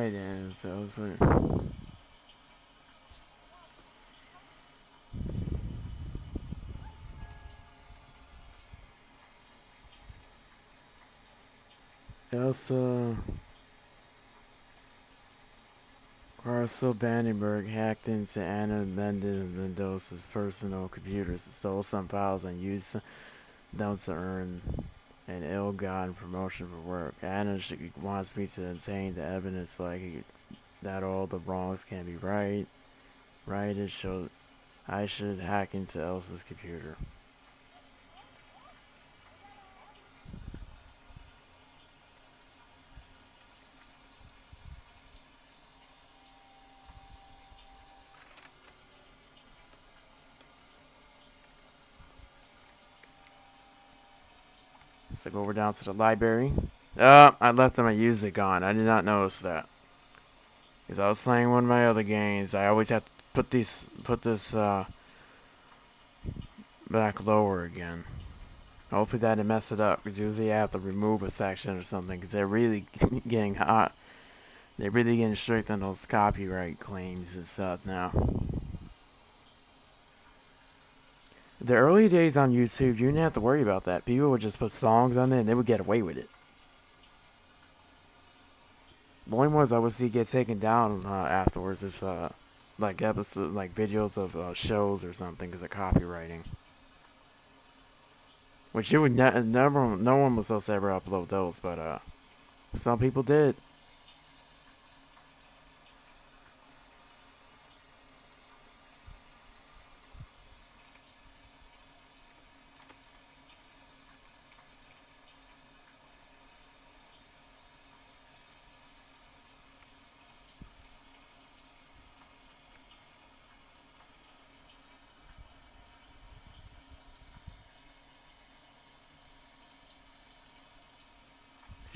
Alright, and so it's what. Elsa Carcel Vandenberg hacked into Anna Mendoza's personal computers, stole some files, and used them to earn an ill-gotten promotion for work. Anna wants me to obtain the evidence that all the wrongs can be right. Right, I should hack into Elsa's computer. So go over down to the library. I left my music on. I did not notice that. Because I was playing one of my other games. I always have to put this back lower again. Hopefully that didn't mess it up. Because usually I have to remove a section or something. Because they're really getting hot. They're really getting strict on those copyright claims and stuff now. The early days on YouTube, you didn't have to worry about that. People would just put songs on it and they would get away with it. The only ones I would see get taken down afterwards is like episode, like videos of shows or something because of copywriting. Which you would never, no one was supposed to ever upload those, but some people did.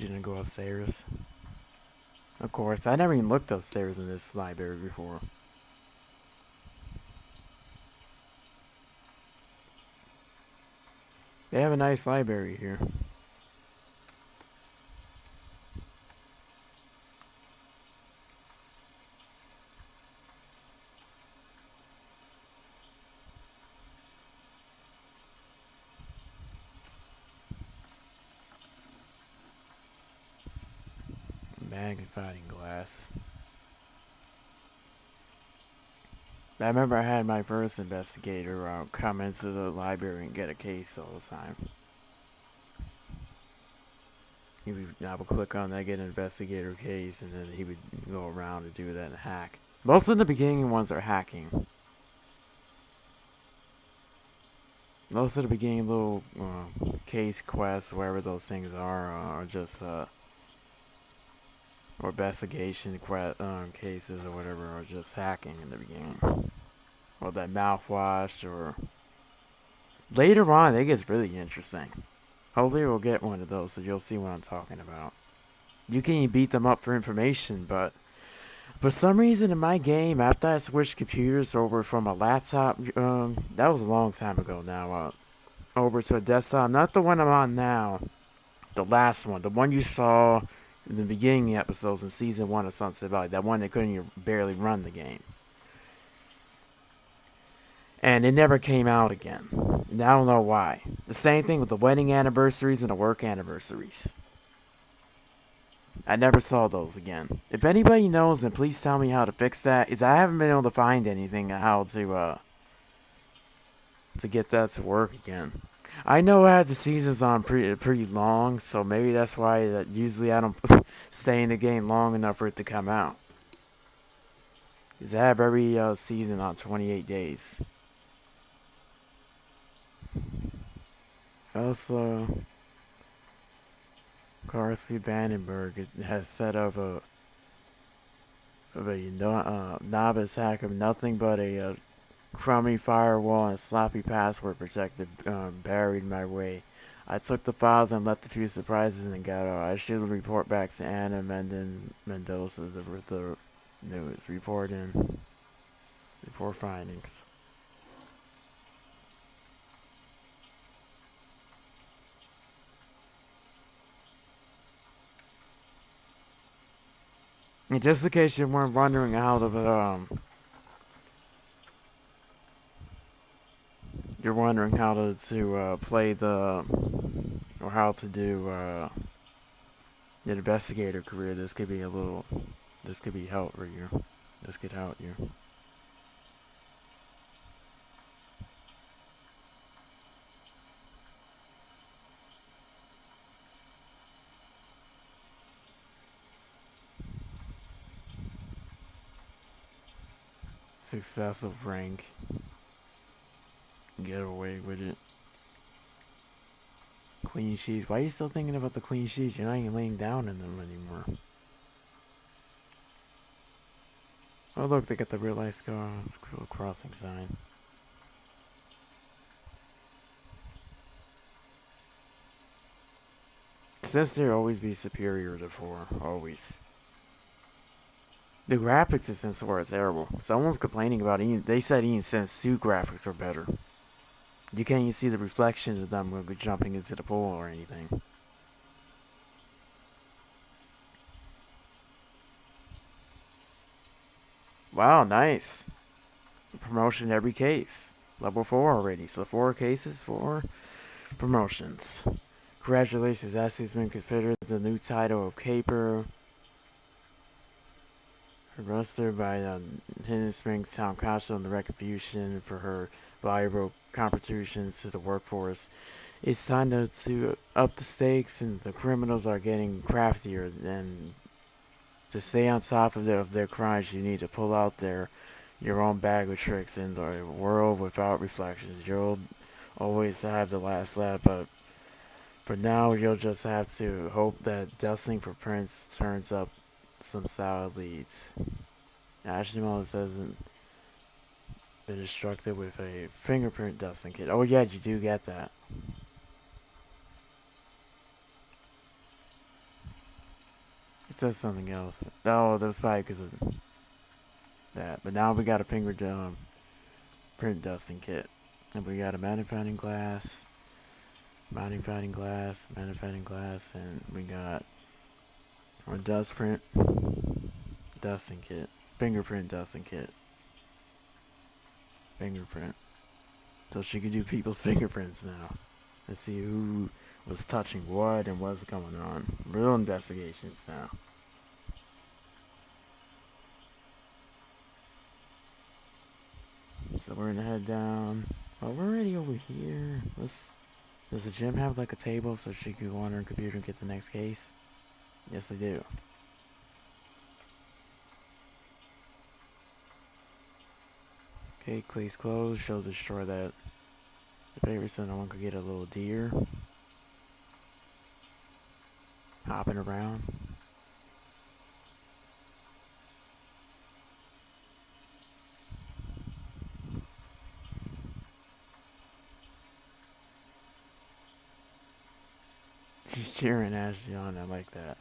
You didn't go upstairs. Of course, I never even looked upstairs in this library before. They have a nice library here. Magnifying glass. I remember I had my first investigator come into the library and get a case all the time. I would click on that, get an investigator case, and then he would go around and do that and hack. Most of the beginning ones are hacking. Most of the beginning little case quests, wherever those things are just or investigation cases or whatever, are just hacking in the beginning. Or that mouthwash, or later on, it gets really interesting. Hopefully, we'll get one of those, so you'll see what I'm talking about. You can beat them up for information, but for some reason in my game, after I switched computers over from a laptop, that was a long time ago now, over to a desktop, not the one I'm on now, the last one, the one you saw in the beginning episodes in season 1 of Sunset Valley, that one that couldn't even barely run the game. And it never came out again. And I don't know why. The same thing with the wedding anniversaries and the work anniversaries. I never saw those again. If anybody knows, then please tell me how to fix that. Is I haven't been able to find anything how to get that to work again. I know I had the seasons on pretty long, so maybe that's why that usually I don't stay in the game long enough for it to come out. Because I have every season on 28 days. Also, Carthy Vandenberg has set up a novice hacker, nothing but a crummy firewall and a sloppy password protector buried my way. I took the files and left a few surprises in the ghetto. I should report back to Anna Mendoza's over the news. Report findings. And just in case you weren't wondering how to play the or how to do the investigator career, this could be help for you. This could help you. Successive rank. Get away with it. Clean sheets. Why are you still thinking about the clean sheets? You're not even laying down in them anymore. Oh look, they got the real life crossing sign. Says there always be superior to 4. Always. The graphics system for is terrible. Someone's complaining about Ian. They said Ian Sim's suit graphics are better. You can't even see the reflection of them jumping into the pool or anything. Wow, nice. Promotion every case. Level 4 already. So 4 cases, 4 promotions. Congratulations, Ashley's been considered the new title of Caper. Rostered by Hidden Springs Town Council and the Retribution for her valuable contributions to the workforce. It's time to up the stakes, and the criminals are getting craftier. And to stay on top of their crimes, you need to pull out your own bag of tricks in the world without reflections. You'll always have the last laugh, but for now, you'll just have to hope that dusting for Prince turns up some solid leads. Ashley Mullins hasn't been instructed with a fingerprint dusting kit. Oh yeah, you do get that. It says something else. Oh, that was probably because of that. But now we got a fingerprint dusting kit. And we got a magnifying glass, magnifying glass, and we got a dusting kit. Fingerprint dusting kit. Fingerprint. So she could do people's fingerprints now. And see who was touching what and what's going on. Real investigations now. So we're gonna head down. Oh, we're already over here. Does the gym have like a table so she could go on her computer and get the next case? Yes, they do. Okay, case closed. She'll destroy that. The paper so no one could get a little deer hopping around. She's cheering Ashley on. I like that.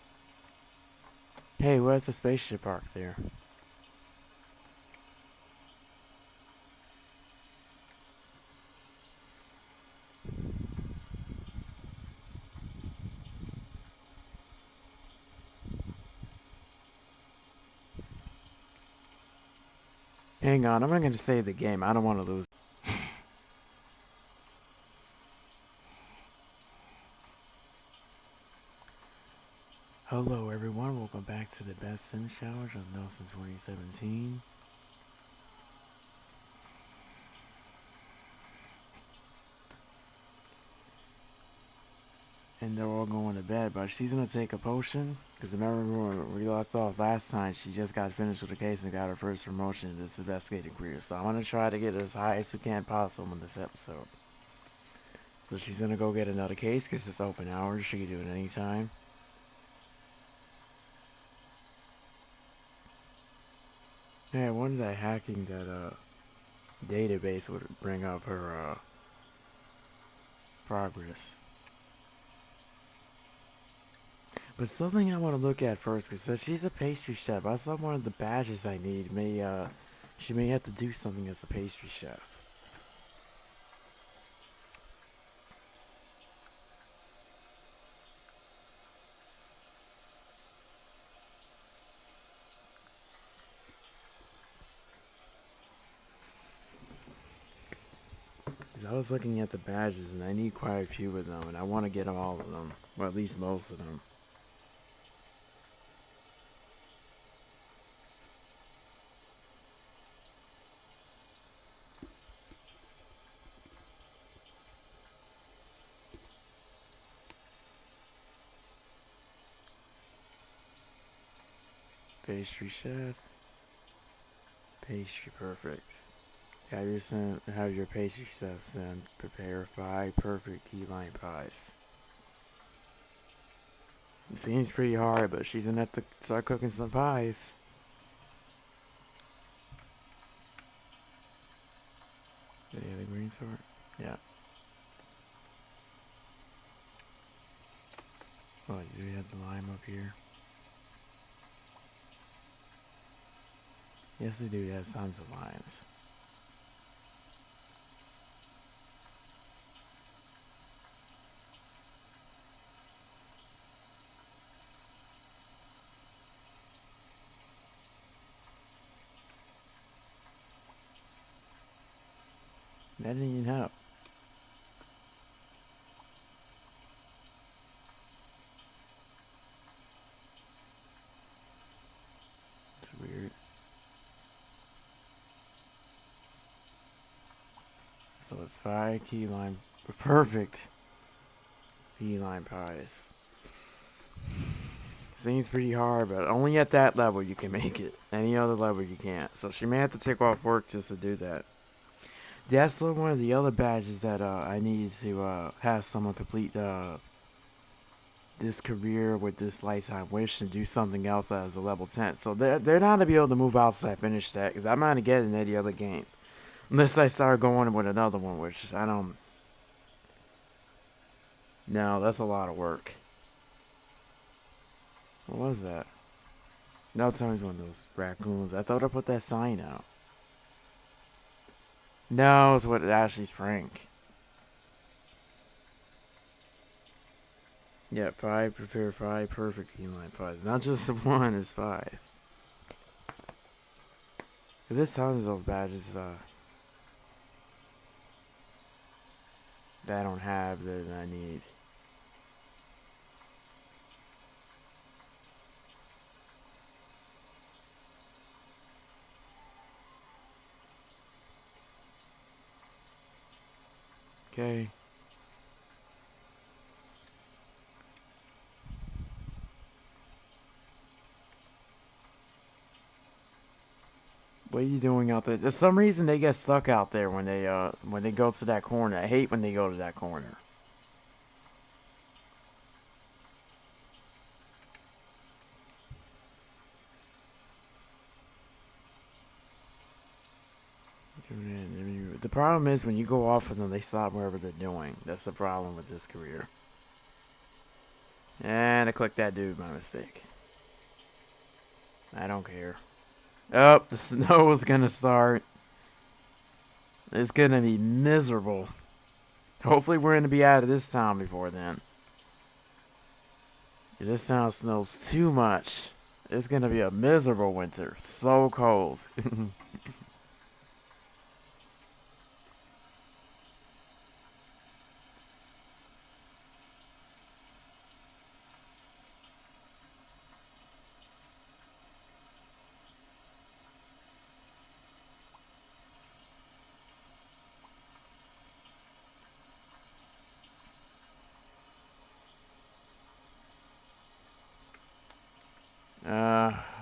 Hey, where's the spaceship park there? Hang on, I'm not going to save the game. I don't want to lose. Hello, everyone. Welcome back to the Best Sim Challenge of Nelson 2017. And they're all going to bed, but she's going to take a potion. Because remember when we left off last time, she just got finished with the case and got her first promotion in this investigating career. So I'm going to try to get her as high as we can possible in this episode. So she's going to go get another case because it's open hours. She can do it anytime. Hey, I wonder that hacking that database would bring up her progress. But something I want to look at first, because she's a pastry chef. I saw one of the badges I need. She may have to do something as a pastry chef. I was looking at the badges and I need quite a few of them, and I want to get all of them, or at least most of them. Pastry chef. Pastry perfect. Have your pastry chef Sim prepare 5 perfect key lime pies. It seems pretty hard, but she's gonna have to start cooking some pies. Did he have the green sword? Yeah. Oh, do we have the lime up here? Yes, they do. They have tons of limes. That didn't even help. It's weird. So it's 5 key lime. Perfect key lime pies. Seems pretty hard, but only at that level you can make it. Any other level you can't. So she may have to take off work just to do that. That's one of the other badges that I need to have someone complete this career with this lifetime wish and do something else that is a level 10. So they're not going to be able to move out so I finish that, because I'm not going to get it in any other game. Unless I start going with another one, which I don't... No, that's a lot of work. What was that? No, tell me it's one of those raccoons. I thought I put that sign out. No, it's what Ashley's prank. Yeah, 5, prepare 5 perfect inline pies. Not just 1, it's 5. This sounds those badges that I don't have that I need. Okay. What are you doing out there? For some reason they get stuck out there when they go to that corner. I hate when they go to that corner. The problem is when you go off of them, they stop wherever they're doing. That's the problem with this career. And I clicked that dude by mistake. I don't care. Oh, the snow is gonna start. It's gonna be miserable. Hopefully we're gonna be out of this town before then. If this town snows too much, it's gonna be a miserable winter. So cold.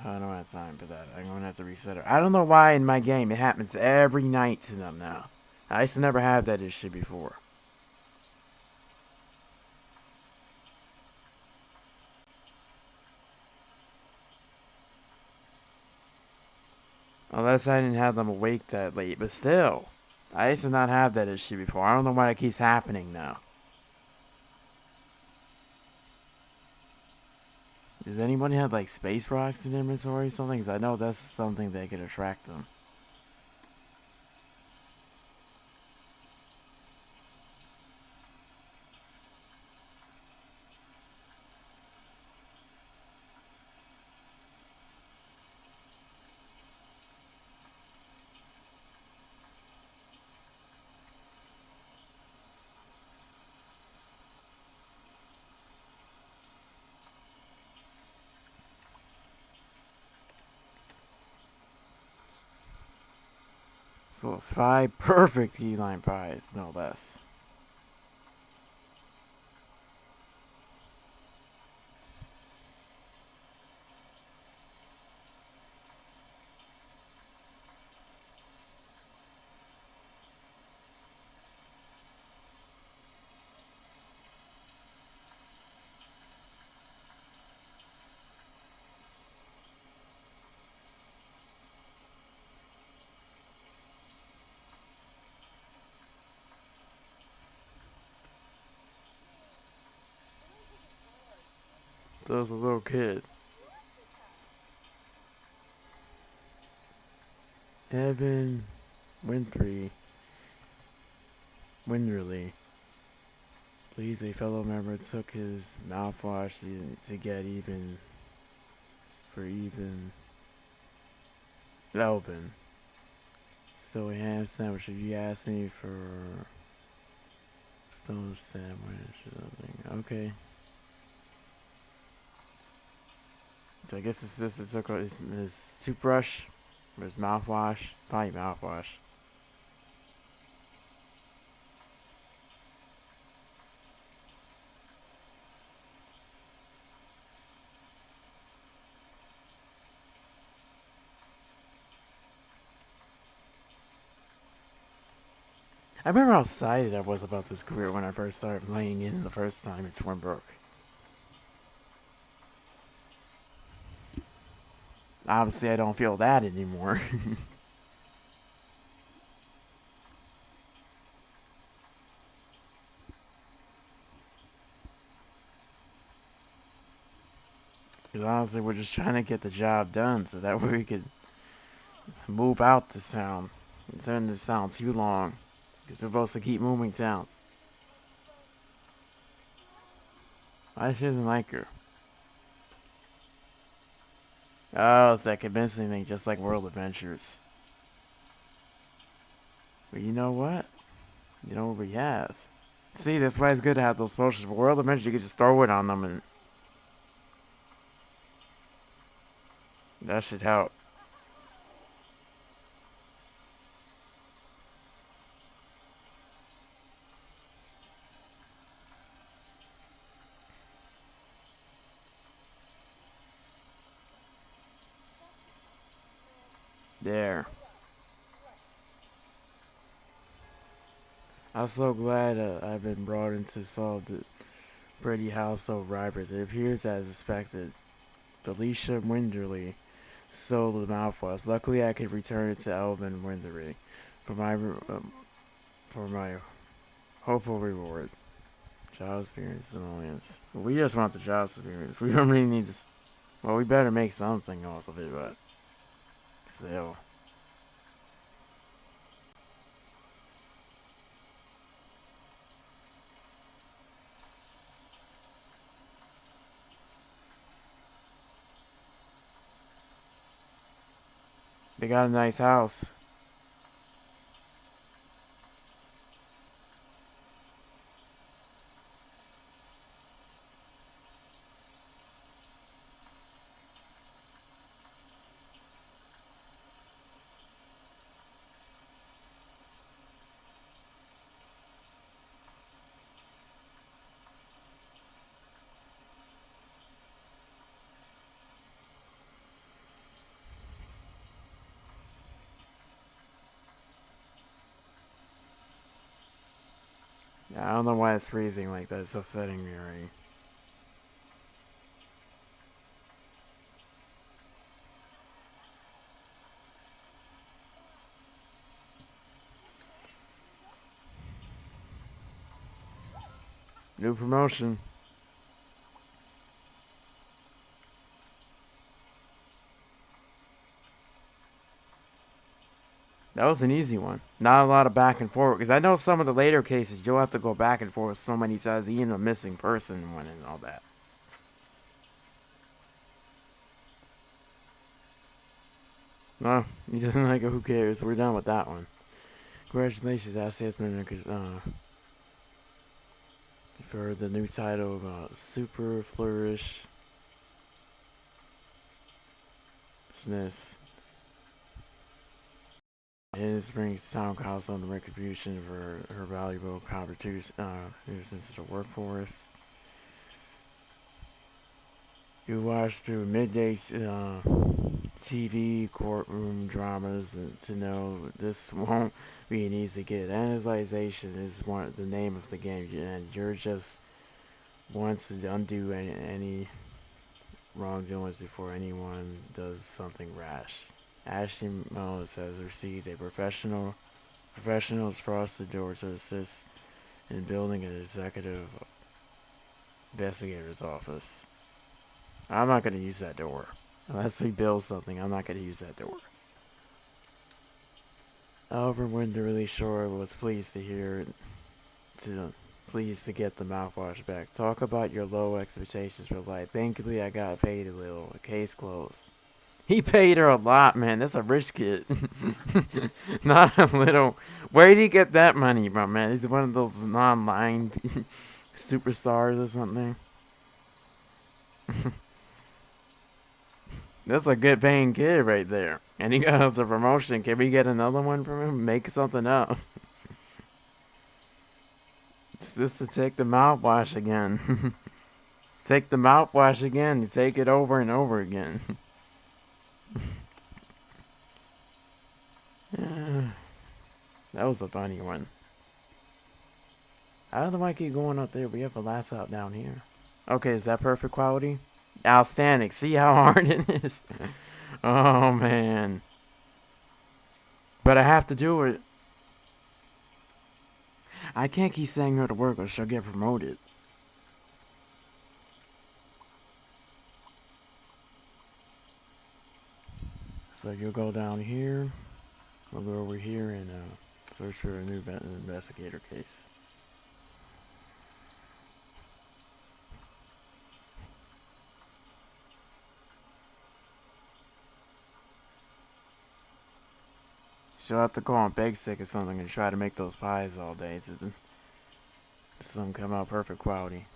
I don't have time for that. I'm gonna have to reset it. I don't know why in my game it happens every night to them now. I used to never have that issue before. Unless I didn't have them awake that late, but still. I used to not have that issue before. I don't know why it keeps happening now. Does anybody have like space rocks in inventory or something? Because I know that's something that could attract them. Those 5 perfect key lime pies, no less. That was a little kid. Evan Winderly. Please, a fellow member took his mouthwash to get even for even Elvin. Still a ham sandwich if you ask me for stone sandwich or something. Okay. So I guess his sister took his toothbrush or his mouthwash. Probably mouthwash. I remember how excited I was about this career when I first started laying in the first time at Swinbrook. Obviously, I don't feel that anymore. Because honestly, we're just trying to get the job done so that way we could move out this town. It's been this town too long. Because we're supposed to keep moving town. Why she doesn't like her? Oh, it's that convincing thing, just like World Adventures. But you know what? You know what we have? See, that's why it's good to have those potions. For World Adventures, you can just throw it on them and that should help. There. I'm so glad I've been brought in to solve the Brady household rivals. It appears as expected. Felicia Winderly stole the mouthwash. Luckily, I could return it to Elvin Winderly for my hopeful reward. Job experience and alliance. We just want the job experience. We don't really need this. Well, we better make something off of it, but still. They got a nice house. Yeah, I don't know why it's freezing like that. It's upsetting me already. New promotion. That was an easy one. Not a lot of back and forth. Because I know some of the later cases, you'll have to go back and forth so many times, even a missing person one and all that. Well, he doesn't like it, who cares? We're done with that one. Congratulations, Assessment, for the new title of Super Flourish. Business. This brings town council and retribution for her valuable contributions to the workforce. You watch through midday TV courtroom dramas to know this won't be an easy get. Analyzation is the name of the game, and you're just wants to undo any wrongdoings before anyone does something rash. Ashley Mose has received a professionals across the door to assist in building an executive investigator's office. I'm not going to use that door. Unless we build something, I'm not going to use that door. However, Winterly Shore was pleased to get the mouthwash back. Talk about your low expectations for life. Thankfully, I got paid a little. Case closed. He paid her a lot, man. That's a rich kid. Not a little. Where did he get that money from, man? He's one of those online superstars or something. That's a good paying kid right there. And he got us a promotion. Can we get another one from him? Make something up. It's just to take the mouthwash again. Take the mouthwash again. You take it over and over again. That was a funny one. I don't know why I keep going up there. We have a laptop down here. Okay, is that perfect quality? Outstanding. See how hard it is? Oh, man. But I have to do it. I can't keep sending her to work or she'll get promoted. So you'll go down here. We'll go over here and search for a new investigator case. She'll have to go on beg sick or something and try to make those pies all day so some come out perfect quality.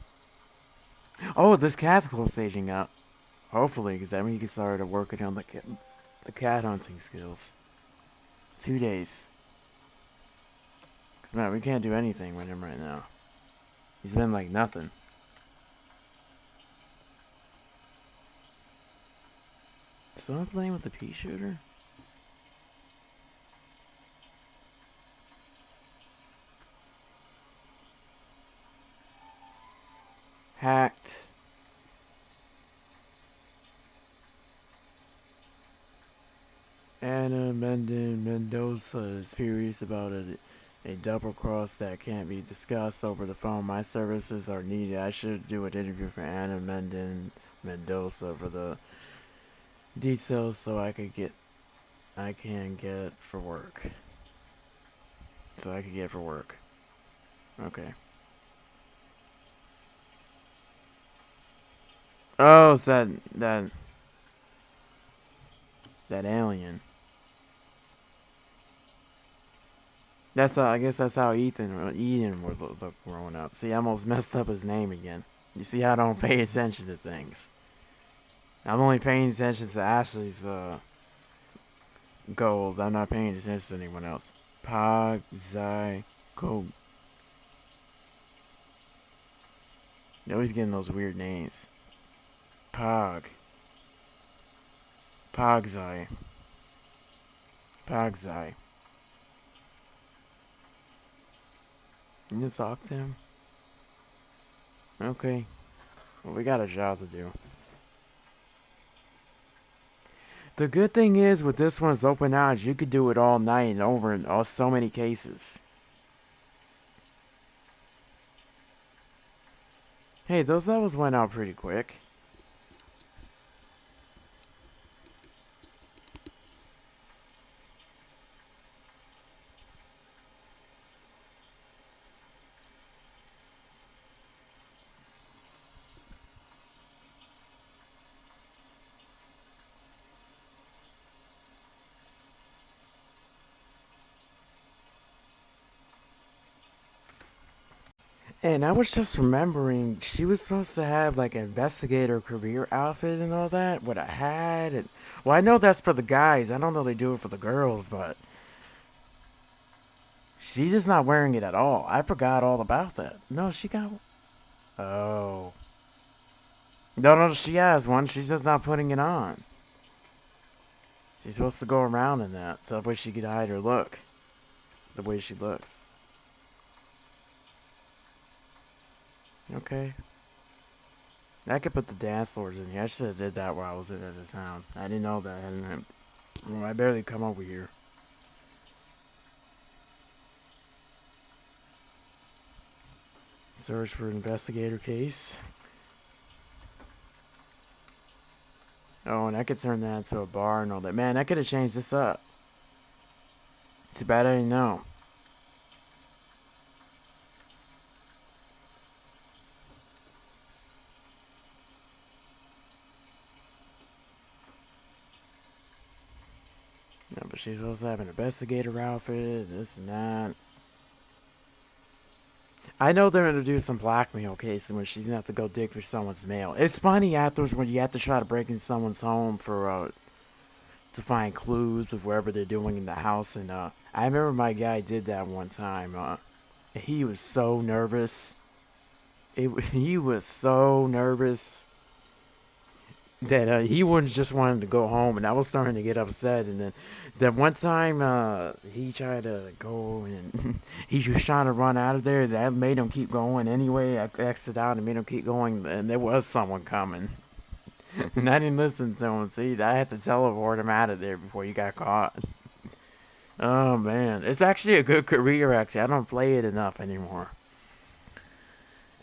Oh, this cat's close to aging up. Hopefully, because that means he can start working on the cat hunting skills. 2 days. Because, man, we can't do anything with him right now. He's been like nothing. Someone playing with the pea shooter? Hacked. Anna Mendoza is furious about a double cross that can't be discussed over the phone. My services are needed. I should do an interview for Anna Mendoza for the details so I can get for work. Okay. Oh, it's that alien. I guess that's how Eden would look growing up. See, I almost messed up his name again. You see, I don't pay attention to things. I'm only paying attention to Ashley's goals. I'm not paying attention to anyone else. Pog Zai Ko. You're always getting those weird names. Pogzai. Can you talk to him? Okay. Well, we got a job to do. The good thing is with this one's open hours, you could do it all night and over in so many cases. Hey, those levels went out pretty quick. And I was just remembering, she was supposed to have like an investigator career outfit and all that, with a hat. Well, I know that's for the guys. I don't know they do it for the girls, but She's just not wearing it at all. I forgot all about that. No, she got. Oh. No, no, she has one. She's just not putting it on. She's supposed to go around in that. So that way she could hide her look. The way she looks. Okay. I could put the dance floors in here. I should have did that while I was in the town. I didn't know that. I barely come over here. Search for investigator case. Oh, and I could turn that into a bar and all that. Man, I could have changed this up. Too bad I didn't know. No, but she's supposed to have an investigator outfit, this and that. I know they're gonna do some blackmail cases where she's gonna have to go dig for someone's mail. It's funny afterwards when you have to try to break into someone's home for to find clues of wherever they're doing in the house. And I remember my guy did that one time. He was so nervous. He was so nervous that he wouldn't just wanted to go home, and I was starting to get upset. And then that one time he tried to go and he was trying to run out of there. That made him keep going anyway. I exited out and made him keep going, and there was someone coming. And I didn't listen to him. See, I had to teleport him out of there before you got caught. Oh man, it's actually a good career. Actually, I don't play it enough anymore.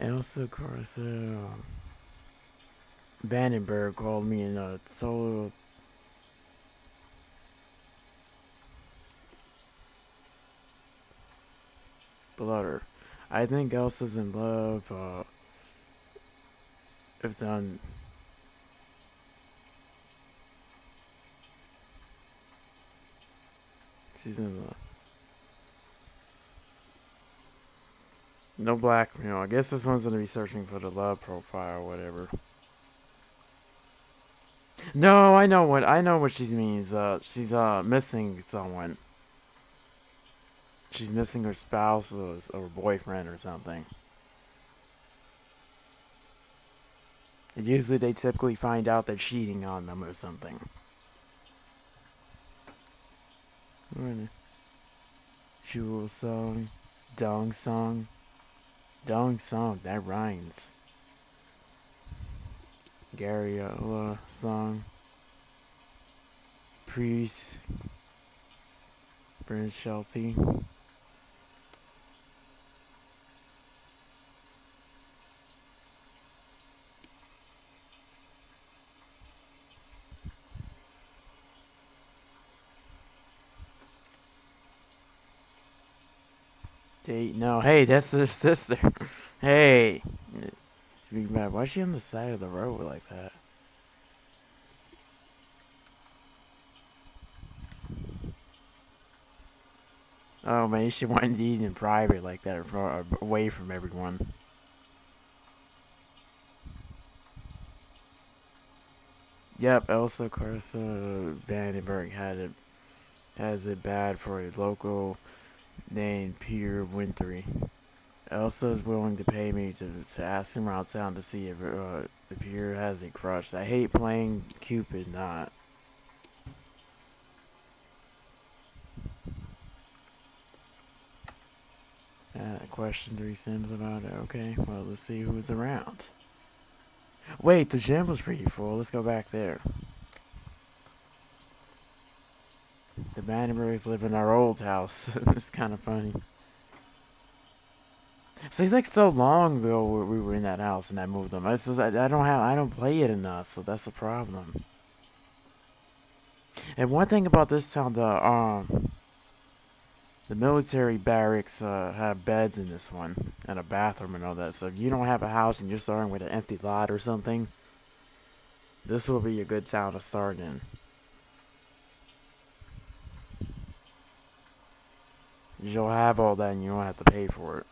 Elsa Corso Vandenberg called me in a solo. Blood. I think Elsa's in love. If done. She's in love. No blackmail. I guess this one's gonna be searching for the love profile or whatever. No, I know what she means. She's missing someone. She's missing her spouse or boyfriend or something. And usually they typically find out they're cheating on them or something. Jewel song, Dong song, Dong song. That rhymes. Gariola song. Priest. Prince Shelty. No, hey, that's her sister. Hey. Why is she on the side of the road like that? Oh man, she wanted to eat in private like that, away from everyone. Yep, Elsa Cartha Vandenberg has it bad for a local named Peter Wintry. Elsa is willing to pay me to ask him around town to see if Peter has a crush. I hate playing Cupid, not. Question 3 Sims about it. Okay, well, let's see who's around. Wait, the gym was pretty full. Let's go back there. The Vandenbergs live in our old house. It's kind of funny. Seems like so long ago we were in that house and I moved them. I don't play it enough, so that's the problem. And one thing about this town, the military barracks have beds in this one and a bathroom and all that. So if you don't have a house and you're starting with an empty lot or something, this will be a good town to start in. You'll have all that and you don't have to pay for it.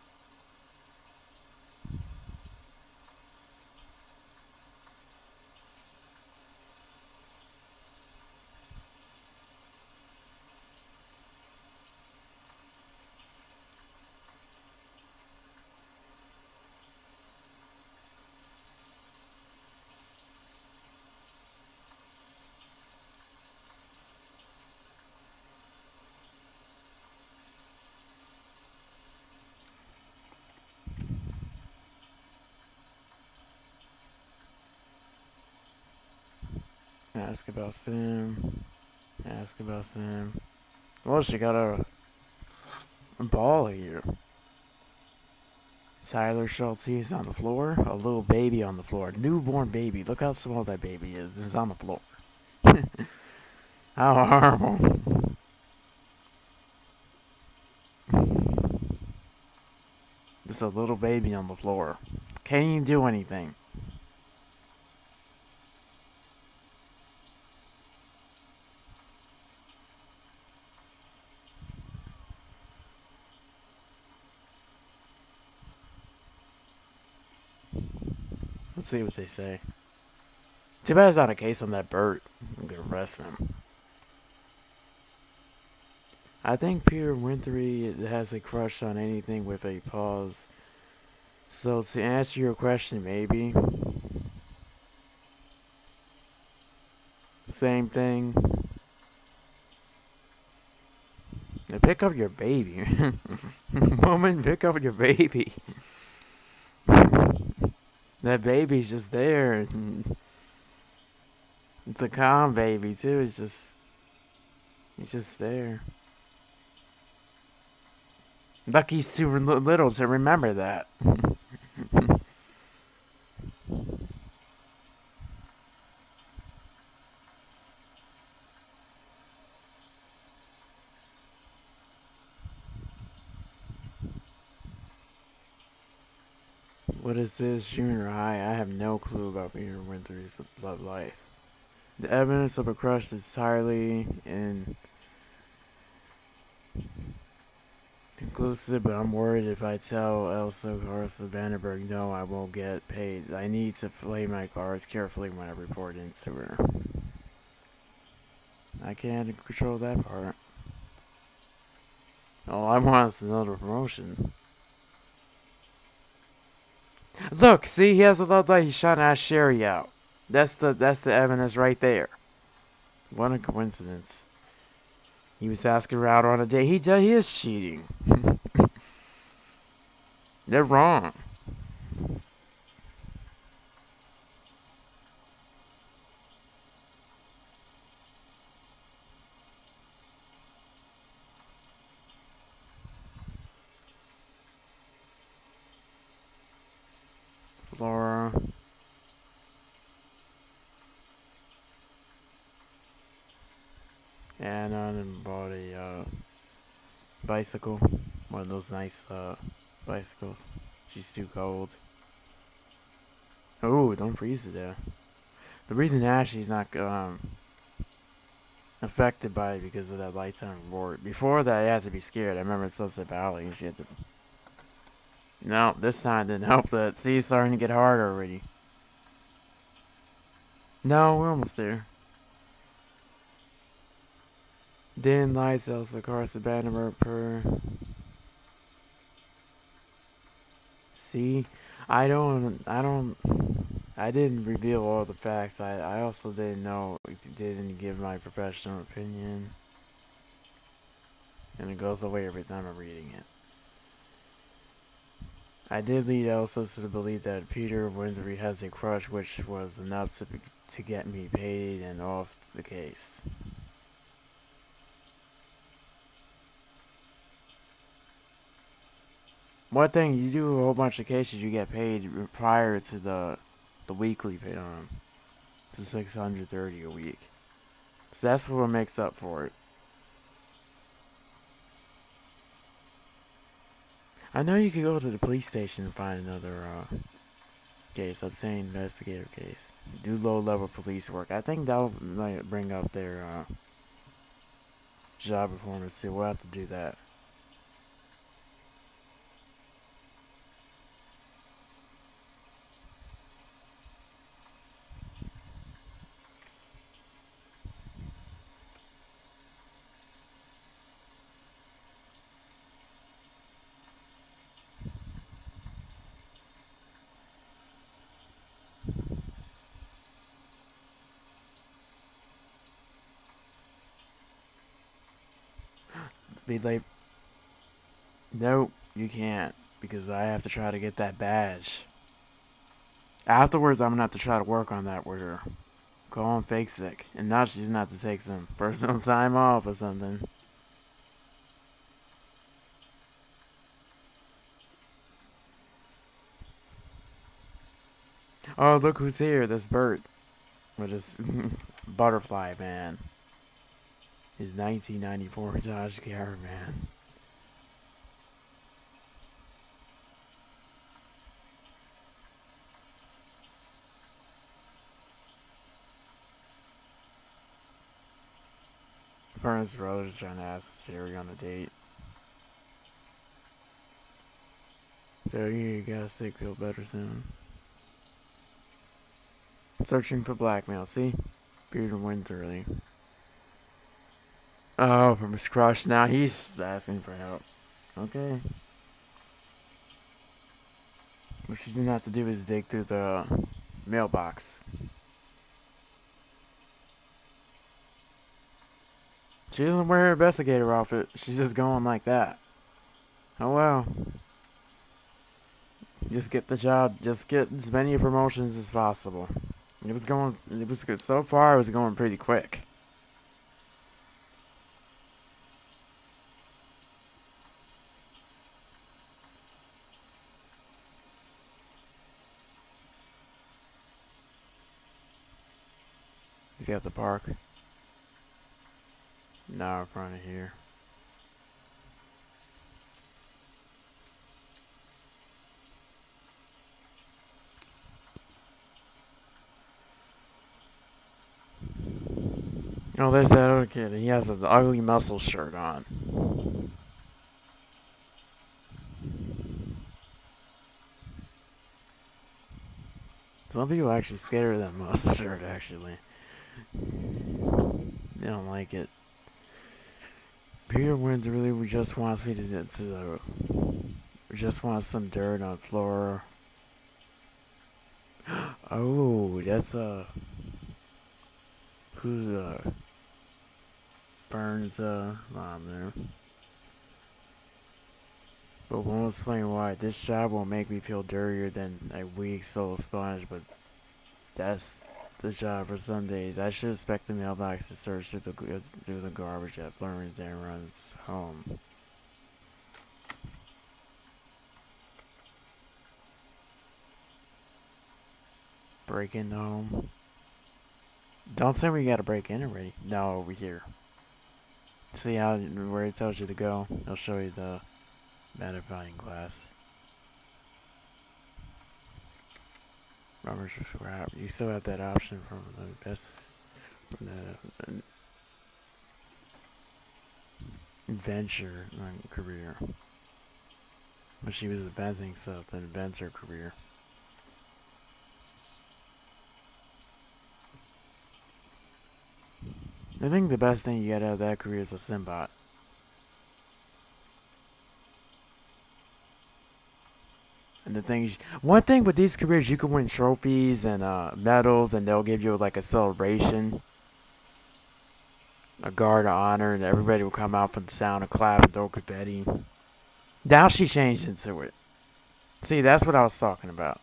Ask about Sim. Ask about Sim. Well, she got a ball here. Tyler Schultz, he's on the floor. A little baby on the floor. Newborn baby. Look how small that baby is. It's on the floor. How horrible. Just a little baby on the floor. Can't even do anything. Let's see what they say. Too bad it's not a case on that Bert. I'm gonna arrest him. I think Peter Winfrey has a crush on anything with a pause. So to answer your question, maybe. Same thing. Now pick up your baby. Woman, pick up your baby. That baby's just there. It's a calm baby too. He's just there. Lucky's too little to remember that. What is this, junior high? I have no clue about Peter Winter's love life. The evidence of a crush is entirely inconclusive, but I'm worried if I tell Elsa Garza Vandenberg no, I won't get paid. I need to play my cards carefully when I report into her. I can't control that part. All I want is another promotion. Look, see, he has a love light. He's trying to ask Sherry out. That's the evidence right there. What a coincidence. He was asking her out on a date. He is cheating. They're wrong. Laura. Anna and bought a bicycle. One of those nice bicycles. She's too cold. Oh, don't freeze to death. The reason Ashley's not affected by it because of that lifetime reward. Before that, you had to be scared. I remember Sunset Valley. She had to. No, this time didn't help that. See, it's starting to get harder already. No, we're almost there. Then lights else across the banner per. See, I didn't reveal all the facts. I also didn't give my professional opinion. And it goes away every time I'm reading it. I did lead Elsa to the belief that Peter Winfrey has a crush, which was enough to get me paid and off the case. One thing, you do a whole bunch of cases, you get paid prior to the weekly pay, the $630 a week. So that's what makes up for it. I know you could go to the police station and find another case. I'm saying investigator case. Do low-level police work. I think that'll bring up their job performance too. We'll have to do that. Be like, nope, you can't, because I have to try to get that badge. Afterwards, I'm gonna have to try to work on that with her. Call him fake sick. And now she's not to take some personal time off or something. Oh, look who's here. This Bert. With his butterfly man. His 1994 Dodge Caravan. Furnace Brothers trying to ask Jerry on a date. Jerry, you gotta sick, feel better soon. Searching for blackmail, see? Beard and wind thoroughly. Oh, from his crush. Now he's asking for help. Okay. What she's gonna have to do is dig through the mailbox. She doesn't wear her investigator outfit. She's just going like that. Oh well. Just get the job. Just get as many promotions as possible. It was going. It was good. So far, it was going pretty quick. He's got the park. Now in front of here. Oh, there's that other kid. He has an ugly muscle shirt on. Some people are actually scared of that muscle shirt, actually. They don't like it. Peter went really, we just wants me to we just want some dirt on the floor. Oh, that's who Burns mom there. But won't explain why. This job will make me feel dirtier than a weak soul sponge, but that's the job for some days. I should expect the mailbox to search through the garbage that Burns and runs home. Break in home. Don't say we gotta break in already. No, over here. See how where it tells you to go? I'll show you the magnifying glass. Rummage for scrap. You still have that option from the best from the adventure career. But she was advancing stuff that advanced her career. I think the best thing you get out of that career is a Simbot. And the thing, one thing with these careers, you can win trophies and medals, and they'll give you like a celebration, a guard of honor, and everybody will come out for the sound and clap and throw confetti. Now she changed into it. See, that's what I was talking about.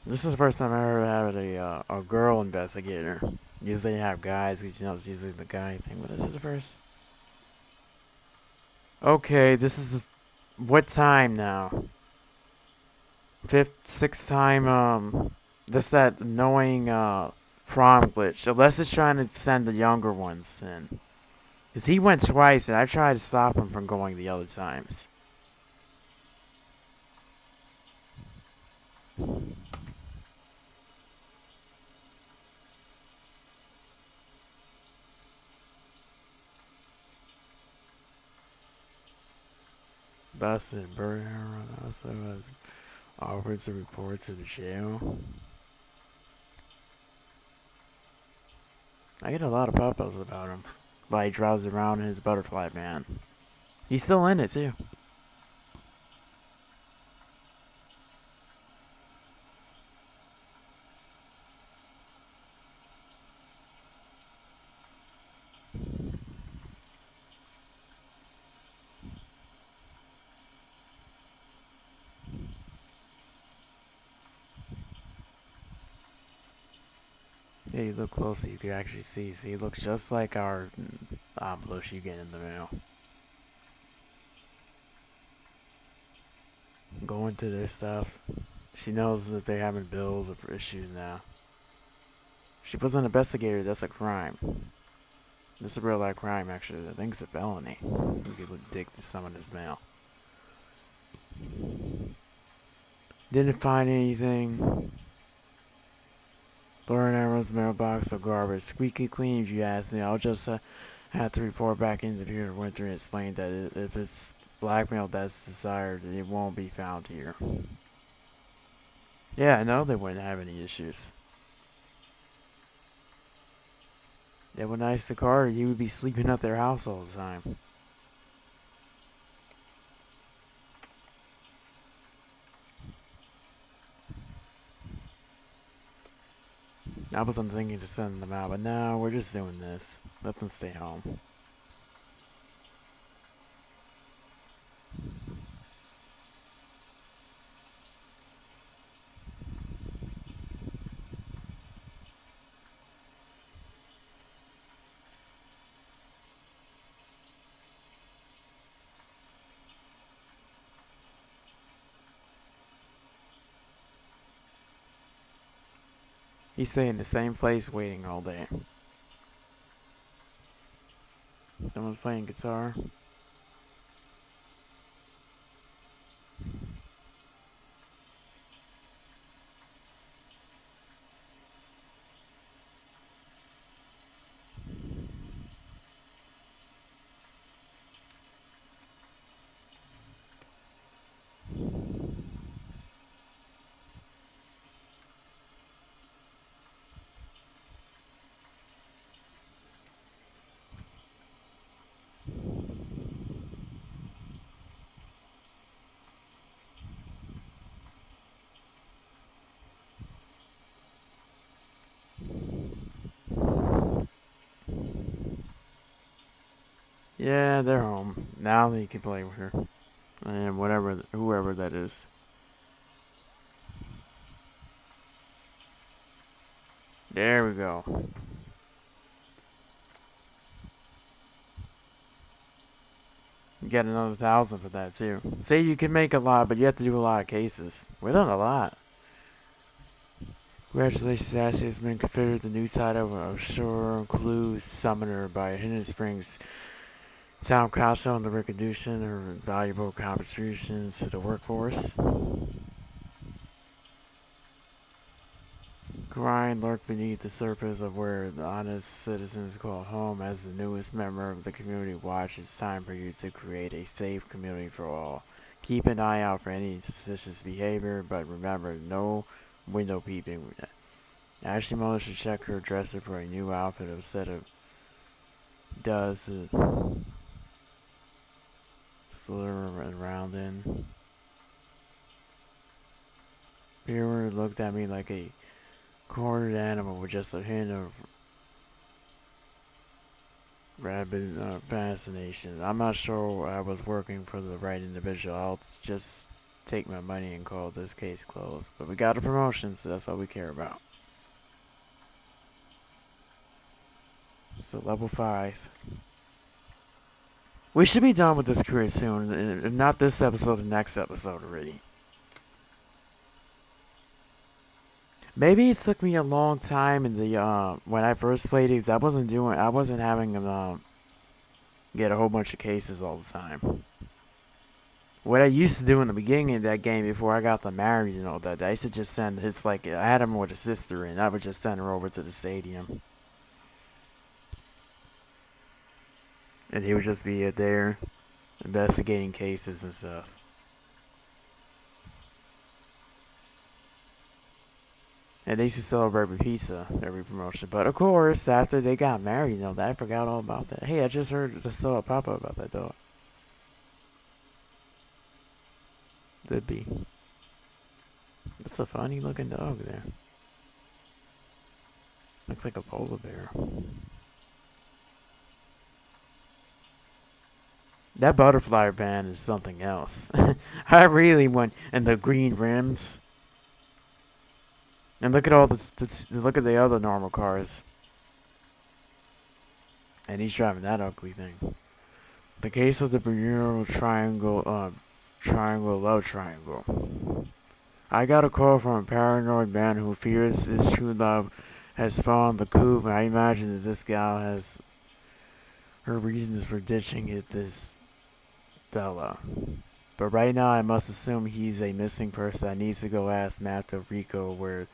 This is the first time I ever had a girl investigator. Usually they have guys, because it's usually the guy thing. What is it, the first? Okay, this is the what time now? Sixth time, this that annoying, prom glitch. Unless it's trying to send the younger ones in. Because he went twice, and I tried to stop him from going the other times. Busted burger also has offered to report to the jail. I get a lot of pop-ups about him. But he drives around in his butterfly van. He's still in it too. Yeah, you look closer, you can actually see. See, it looks just like our envelopes you get in the mail. Go into their stuff. She knows that they're having bills or issues now. She was an investigator. That's a crime. This is a real life crime, actually. I think it's a felony. You could dig through some of this mail. Didn't find anything. Lauren Arrow's mailbox or garbage. Squeaky clean, if you ask me. I'll just have to report back into the Bureau of Winter and explain that if it's blackmail that's desired, it won't be found here. Yeah, I know they wouldn't have any issues. They were nice to Carter. He would be sleeping at their house all the time. I wasn't thinking to send them out, but no, we're just doing this. Let them stay home. He's staying in the same place waiting all day. Someone's playing guitar. Yeah, they're home. Now they can play with her. And whoever that is. There we go. You get another 1,000 for that too. Say you can make a lot, but you have to do a lot of cases. We've done a lot. Congratulations, Ashley has been considered the new title of Shore Clue Summoner by Hidden Springs Town Council on the recognition her valuable contributions to the workforce. Grind lurk beneath the surface of where the honest citizens call home. As the newest member of the community watch, it's time for you to create a safe community for all. Keep an eye out for any suspicious behavior, but remember, no window peeping. Ashley Muller should check her dresser for a new outfit instead of does slur around in. Viewer looked at me like a cornered animal with just a hint of rabid fascination. I'm not sure I was working for the right individual. I'll just take my money and call this case closed. But we got a promotion, so that's all we care about. So level 5. We should be done with this career soon. If not this episode, the next episode already. Maybe it took me a long time in the when I first played it. I wasn't having them get a whole bunch of cases all the time. What I used to do in the beginning of that game before I got them married and all that, I used to just send his I had him with a sister and I would just send her over to the stadium. And he would just be there investigating cases and stuff. And they used to celebrate with pizza every promotion. But of course, after they got married, I forgot all about that. Hey, I just heard I saw a pop-up about that dog. Could be. That's a funny looking dog there. Looks like a polar bear. That butterfly band is something else. I really want, and the green rims. And look at all look at the other normal cars. And he's driving that ugly thing. The case of the Bermuda Triangle love triangle. I got a call from a paranoid man who fears his true love has fallen the coop. I imagine that this gal has her reasons for ditching this fella. But right now, I must assume he's a missing person. I need to go ask Mato Rico where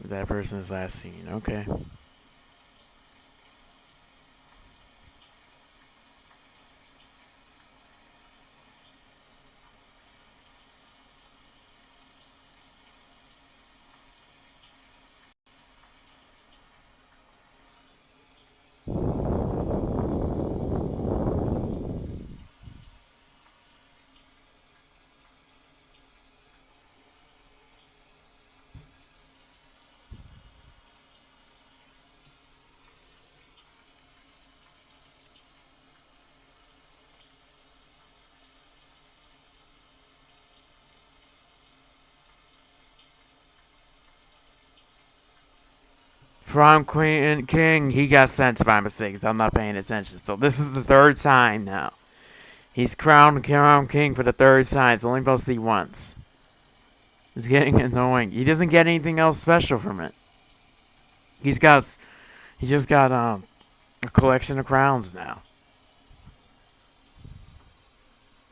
that person is last seen. Okay. From Queen King, he got sent by mistake. I'm not paying attention still. This is the third time now. He's crowned king for the third time. It's only supposed to be once. It's getting annoying. He doesn't get anything else special from it. He's got, he just got a collection of crowns now.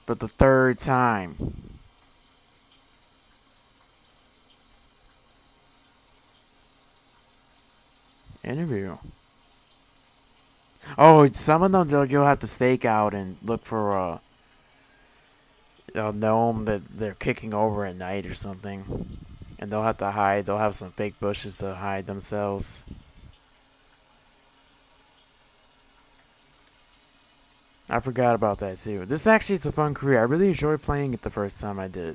But the third time. Interview. Oh, some of them you'll have to stake out and look for a gnome that they're kicking over at night or something. And they'll have to hide. They'll have some fake bushes to hide themselves. I forgot about that too. This actually is a fun career. I really enjoyed playing it the first time I did.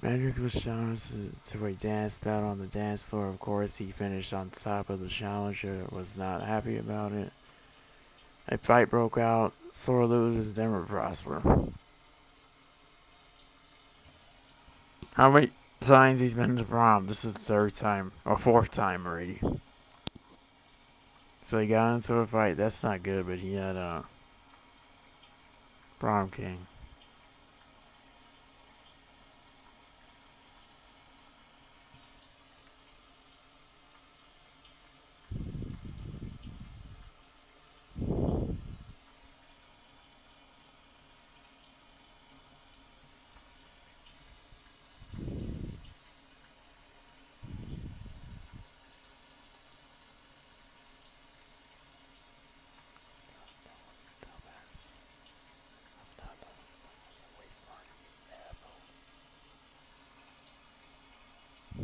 Magic was challenged to a dance battle on the dance floor. Of course, he finished on top of the challenger. Was not happy about it. A fight broke out. Sore losers never prosper. How many times he's been to prom? This is the third time or fourth time already. So he got into a fight. That's not good, but he had a prom king.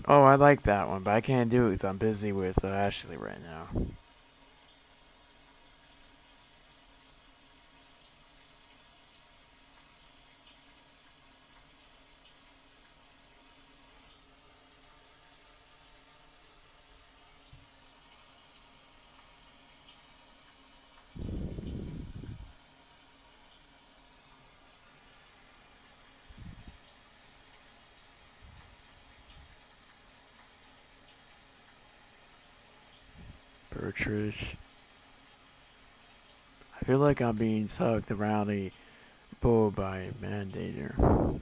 Oh, I like that one, but I can't do it because I'm busy with Ashley right now. Bertrude. I feel like I'm being tugged around a bull by a mandator.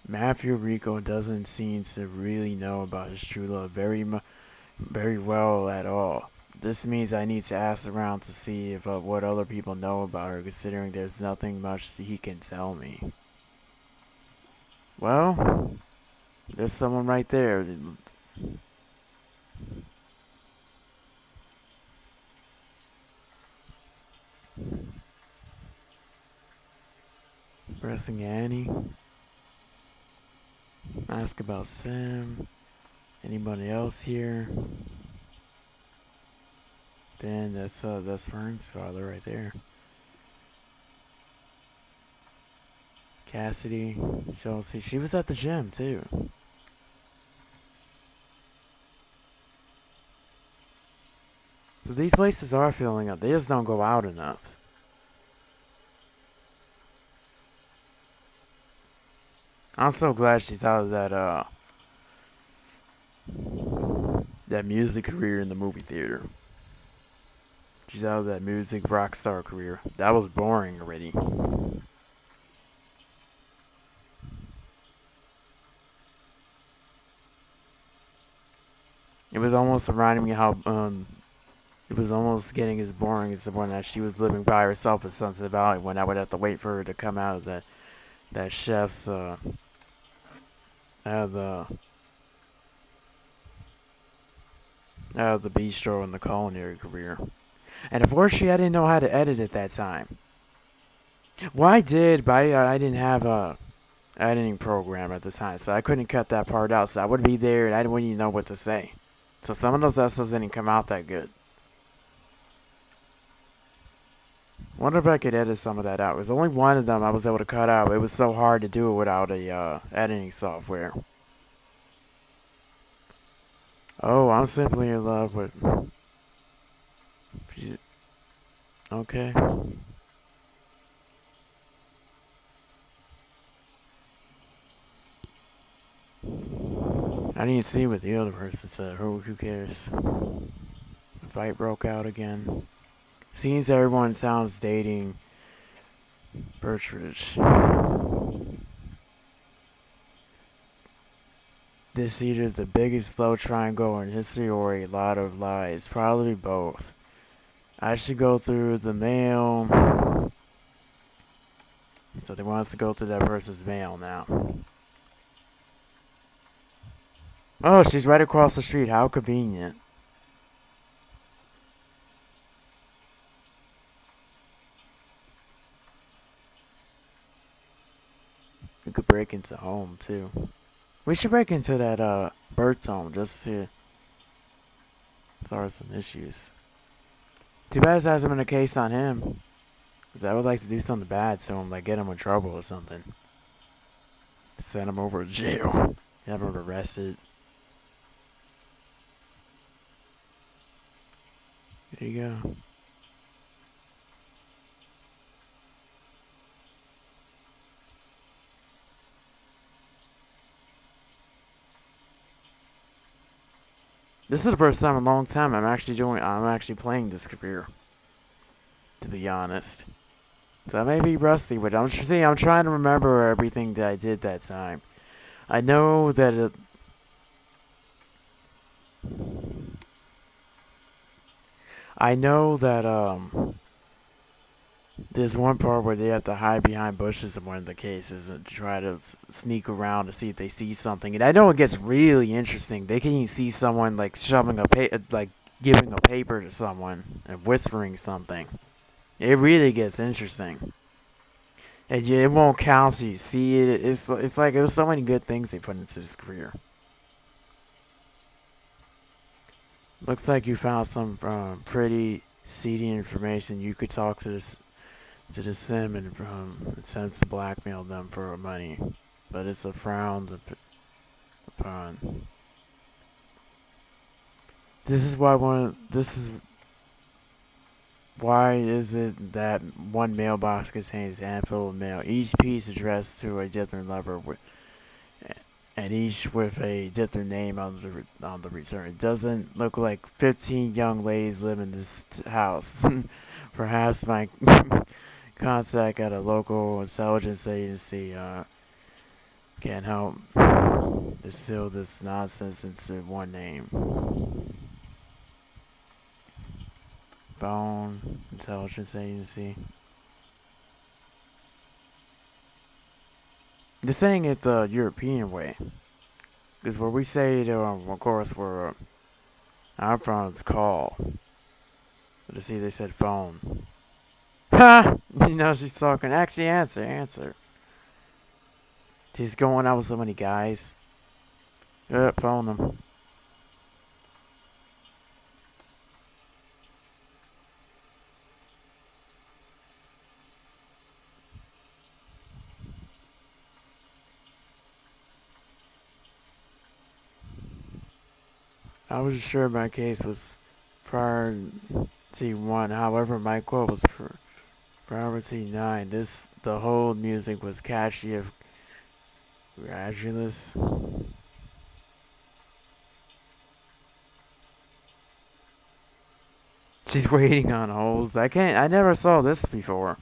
Matthew Rico doesn't seem to really know about his true love very well at all. This means I need to ask around to see if what other people know about her, considering there's nothing much he can tell me. Well, there's someone right there. Pressing Annie. Ask about Sim. Anybody else here? Ben, that's Vern's father right there. Cassidy, Chelsea. She was at the gym too. So these places are filling up. They just don't go out enough. I'm so glad she's out of that music career in the movie theater. She's out of that music rock star career. That was boring already. It was almost reminding me how it was almost getting as boring as the one that she was living by herself in Sunset Valley when I would have to wait for her to come out of that chef's out of the out of the bistro and the culinary career. And unfortunately, I didn't know how to edit at that time. Well, I did, but I didn't have a editing program at the time, so I couldn't cut that part out. So I would be there, and I wouldn't even know what to say. So some of those episodes didn't come out that good. Wonder if I could edit some of that out. It was only one of them I was able to cut out. It was so hard to do it without a editing software. Oh, I'm simply in love with. Okay. I didn't see what the other person said. Who cares? The fight broke out again. Seems everyone sounds dating Birchridge. This either the biggest love triangle in history or a lot of lies. Probably both. I should go through the mail. So they want us to go through that person's mail now. Oh, she's right across the street. How convenient. We could break into home too. We should break into that Bert's home just to start some issues. Too bad it hasn't been a case on him. 'Cause I would like to do something bad to him, like get him in trouble or something. Send him over to jail. Have him arrested. There you go. This is the first time in a long time I'm actually playing this career. To be honest. So I may be rusty with it. I'm trying to remember everything that I did that time. I know that I know that there's one part where they have to hide behind bushes in one of the cases and try to sneak around to see if they see something. And I know it gets really interesting. They can even see someone like like giving a paper to someone and whispering something. It really gets interesting. And yeah, it won't count so you see it. It's like there's so many good things they put into this career. Looks like you found some pretty seedy information. You could talk to the sim and attempts to blackmail them for money, but it's a frown upon. This is why one. This is why is it that one mailbox contains a handful of mail, each piece addressed to a different lover, and each with a different name on the return. It doesn't look like 15 young ladies live in this house. Perhaps my contact at a local intelligence agency can help distill this nonsense into one name. Phone intelligence agency. They're saying it the European way. Because where we say it, of course, where I'm from, it's call. But to see, they said phone. Ha! You know, she's talking. Actually, answer. She's going out with so many guys. Phone them. I was sure my case was priority 1. However, my quote was priority 9. The whole music was catchy. Gradualist. She's waiting on holes. I never saw this before.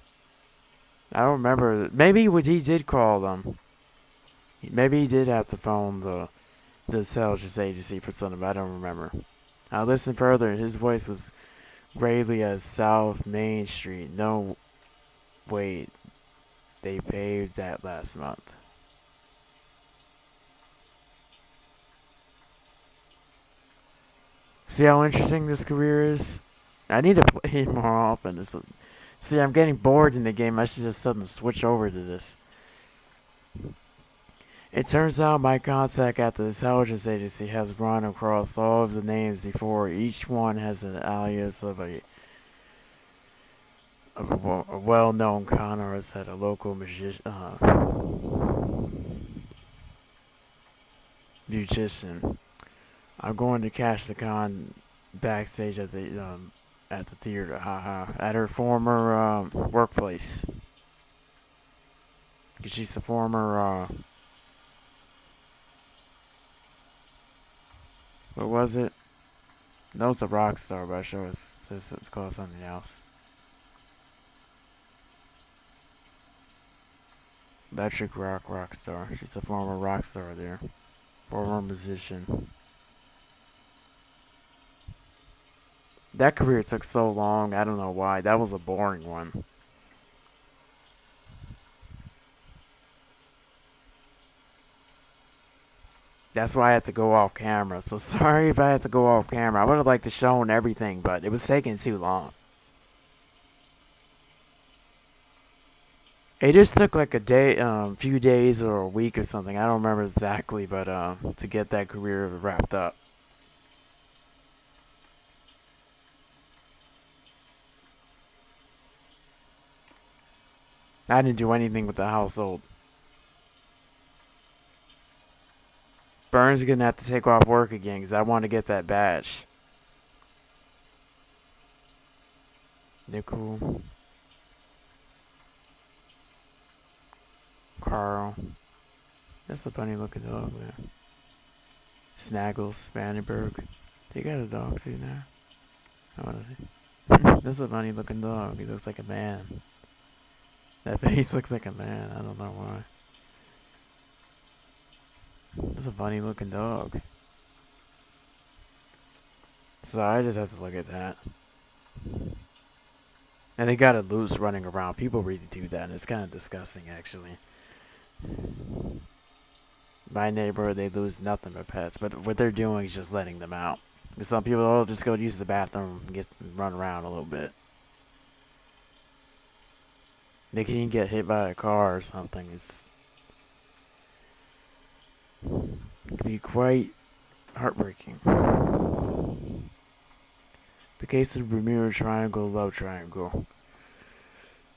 I don't remember. Maybe what he did call them. Maybe he did have to phone the intelligence agency for something, but I don't remember. I listened further, and his voice was gravely as South Main Street. No, wait, they paved that last month. See how interesting this career is? I need to play it more often. See, I'm getting bored in the game. I should just suddenly switch over to this. It turns out my contact at the intelligence agency has run across all of the names before. Each one has an alias of a well-known con artist at a local musician. I'm going to catch the con backstage at the theater, haha, at her former workplace. 'Cause she's the former what was it? No, it's a rock star, but I'm sure it's called something else. Electric rock star. She's a former rock star there. Former musician. That career took so long. I don't know why. That was a boring one. That's why I had to go off camera. So sorry if I had to go off camera. I would have liked to show everything, but it was taking too long. It just took like a day, few days or a week or something. I don't remember exactly, but to get that career wrapped up. I didn't do anything with the household. Burns is gonna have to take off work again because I want to get that badge. Nickel, Carl. That's a funny looking dog there. Snaggles, Vandenberg. They got a dog too now. Oh, that's a funny looking dog. He looks like a man. That face looks like a man. I don't know why. That's a funny looking dog. So I just have to look at that. And they got it loose running around. People really do that, and it's kind of disgusting, actually. My neighborhood, they lose nothing but pets, but what they're doing is just letting them out. Some people will just go use the bathroom and run around a little bit. They can even get hit by a car or something. It can be quite heartbreaking. The case of the Bermuda Triangle love triangle.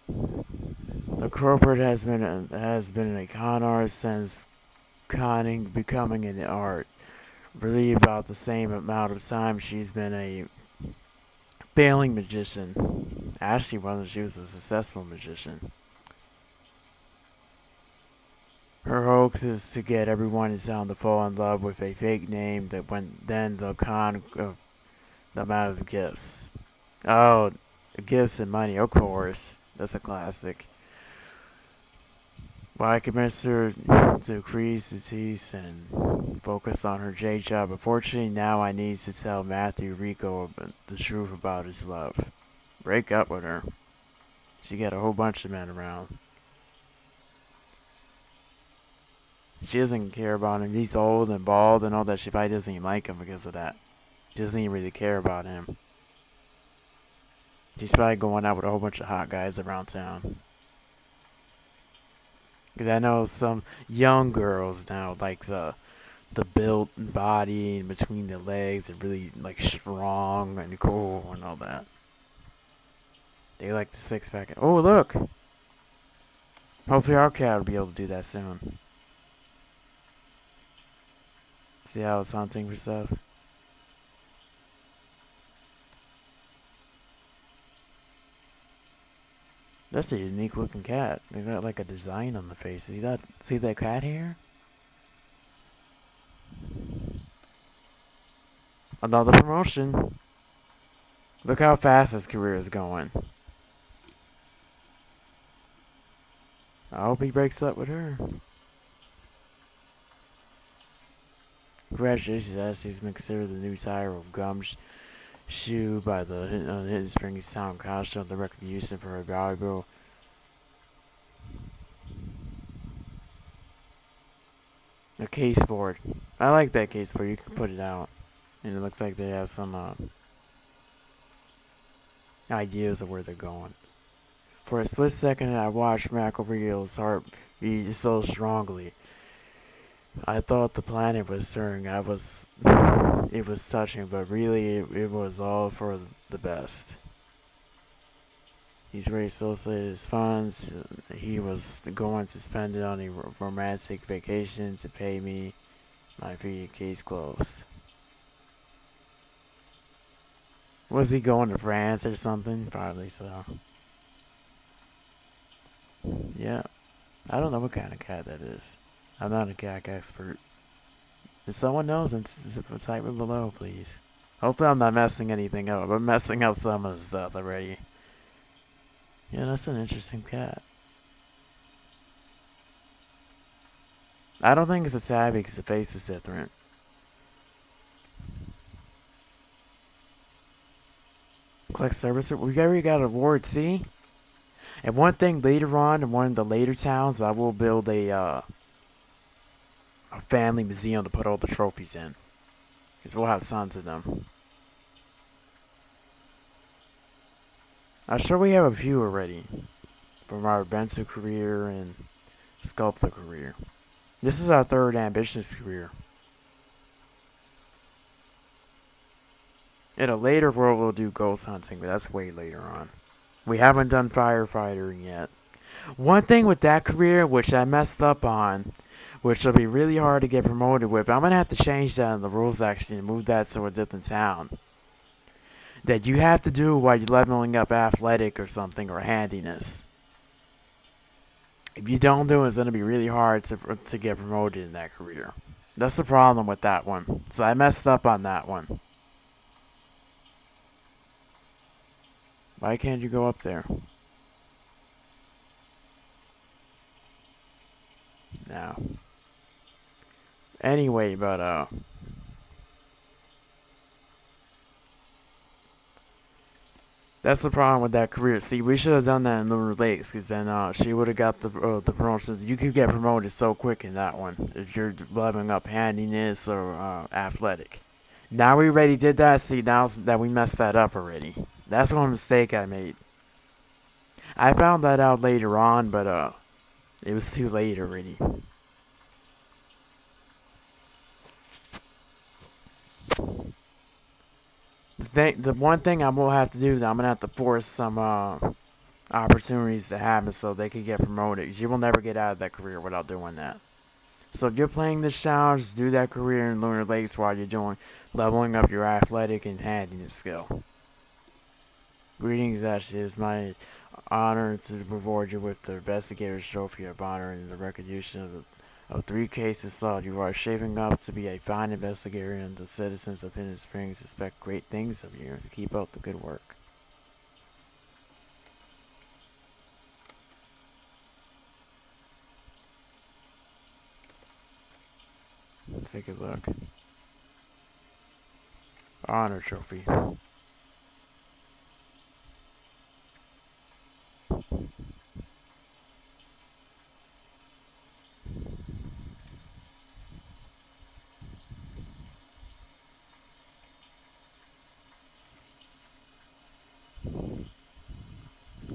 The culprit has been a con artist since conning becoming an art. Really, about the same amount of time she's been a failing magician. Actually, whether she was a successful magician. Her hoax is to get everyone in town to fall in love with a fake name that then the con of the amount of gifts. Oh, gifts and money, of course. That's a classic. Well, I convinced her to increase the teeth and focus on her J job. Unfortunately, now I need to tell Matthew Rico the truth about his love. Break up with her. She got a whole bunch of men around. She doesn't care about him. He's old and bald and all that. She probably doesn't even like him because of that. She doesn't even really care about him. She's probably going out with a whole bunch of hot guys around town. Because I know some young girls now like the built body in between the legs and really like strong and cool and all that. They like the six pack. Oh, look! Hopefully our cat will be able to do that soon. See how it's hunting for stuff? That's a unique looking cat. They got like a design on the face. See that cat hair? Another promotion. Look how fast his career is going. I hope he breaks up with her. Congratulations, as he's been considered the new sire of Gumshoe by the Hidden Springs Town Council. The recognition for a valuable a case board. I like that case board. You can put it out, and it looks like they have some ideas of where they're going. For a split second, I watched McElreel's heart beat so strongly. I thought the planet was turning. It was touching, but really, it was all for the best. He's ready to solicit his funds. He was going to spend it on a romantic vacation to pay me my fee. Case closed. Was he going to France or something? Probably so. Yeah. I don't know what kind of cat that is. I'm not a cat expert. If someone knows, then type it below, please. Hopefully I'm not messing anything up. I'm messing up some of the stuff already. Yeah, that's an interesting cat. I don't think it's a tabby because the face is different. Collect service. We already got award, see? And one thing later on in one of the later towns, I will build a family museum to put all the trophies in. Because we'll have sons of them. I'm sure we have a few already. From our Benson career and sculptor career. This is our third ambitious career. In a later world, we'll do ghost hunting, but that's way later on. We haven't done firefighting yet. One thing with that career, which I messed up on, which will be really hard to get promoted with, but I'm going to have to change that in the rules section and move that to a different town. That you have to do while you're leveling up athletic or something, or handiness. If you don't do it, it's going to be really hard to get promoted in that career. That's the problem with that one. So I messed up on that one. Why can't you go up there? No. Anyway, but that's the problem with that career. See, we should have done that in Lunar Lakes, because then she would have got the promotions. You could get promoted so quick in that one if you're leveling up handiness or athletic. Now we already did that. See, now that we messed that up already. That's one mistake I made. I found that out later on, but it was too late already. The one thing I will have to do is I'm gonna have to force some opportunities to happen so they can get promoted. 'Cause you will never get out of that career without doing that. So if you're playing this challenge, do that career in Lunar Lakes while you're doing leveling up your athletic and handiness skill. Greetings, Ashley. It's my honor to reward you with the Investigator's Trophy of Honor and the recognition of 3 cases solved. You are shaping up to be a fine investigator, and the citizens of Hidden Springs expect great things of you. Keep up the good work. Let's take a look. Honor Trophy.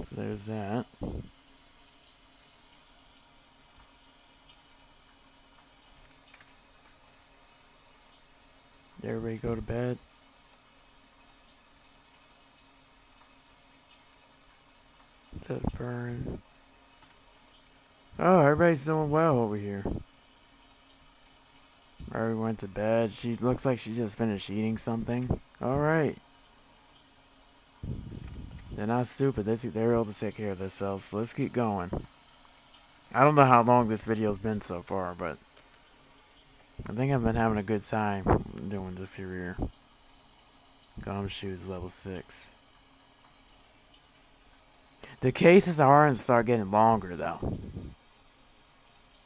So there's that. Everybody go to bed. To burn. Oh, everybody's doing well over here. Mary went to bed. She looks like she just finished eating something. Alright. They're not stupid. They're able to take care of themselves. So let's keep going. I don't know how long this video's been so far, but I think I've been having a good time doing this career. Gumshoes level 6. The cases are and start getting longer though.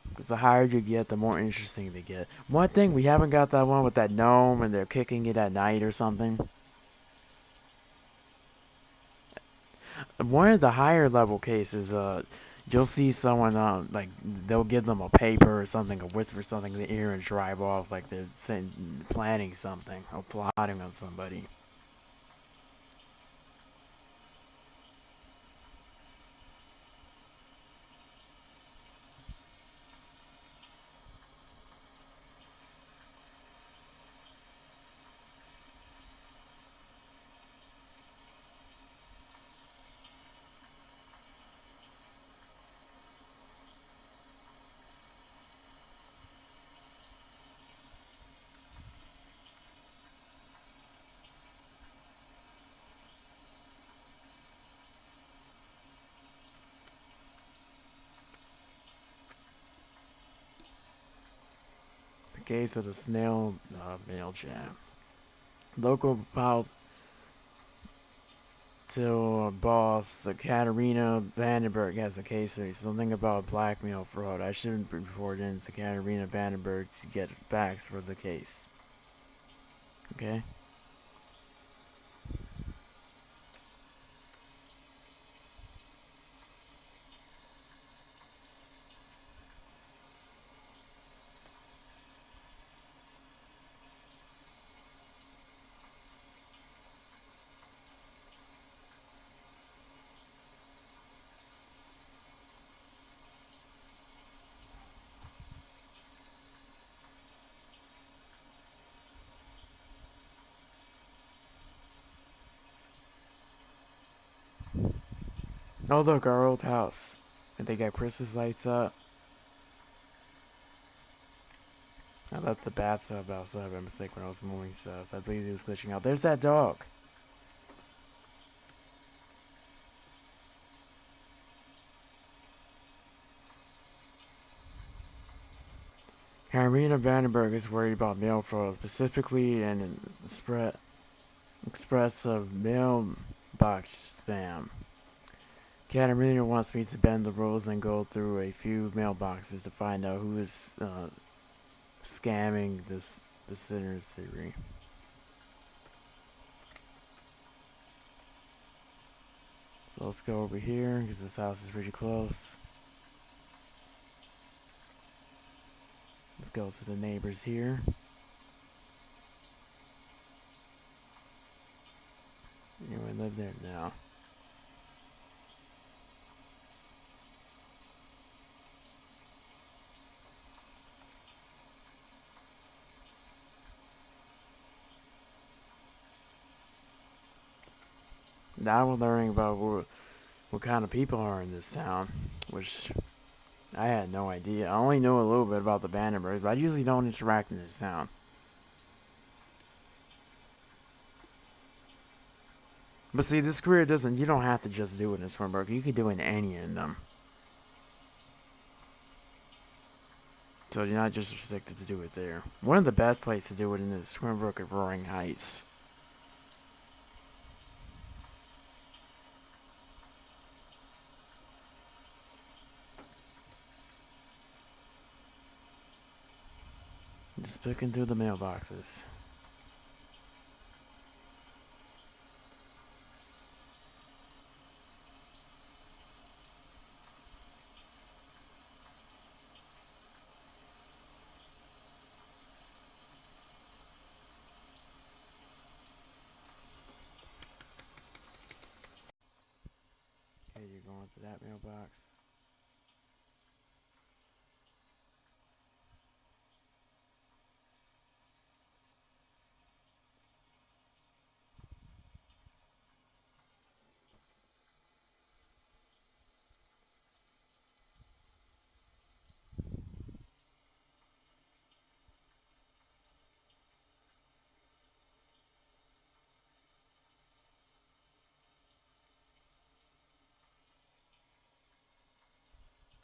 Because the higher you get, the more interesting they get. One thing, we haven't got that one with that gnome and they're kicking it at night or something. One of the higher level cases, you'll see someone, like, they'll give them a paper or something, or whisper something in the ear and drive off like they're saying, planning something or plotting on somebody. The case of the snail mail jam. Local pile to boss, Katerina Vandenberg has a case of something about blackmail fraud. I shouldn't report in to Katerina Vandenberg to get backs for the case. Okay? Oh, look, our old house. And they got Christmas lights up. I left the bathtub outside by mistake when I was moving stuff. That's why he was glitching out. There's that dog. Katerina Vandenberg is worried about mail fraud, specifically an express of mailbox spam. Katerina wants me to bend the rules and go through a few mailboxes to find out who is scamming the sinner's theory. So let's go over here because this house is pretty close. Let's go to the neighbors here. Anyone live there now? Now we're learning about what kind of people are in this town, which I had no idea. I only know a little bit about the Vandenbergs, but I usually don't interact in this town. But see, this career doesn't. You don't have to just do it in Swinburne. You could do it in any of them. So you're not just restricted to do it there. One of the best places to do it in is Swinbrook at Roaring Heights. Just picking through the mailboxes. Okay, you're going to that mailbox.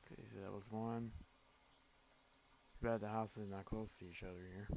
Okay, so that was one. Too bad the houses are not close to each other here.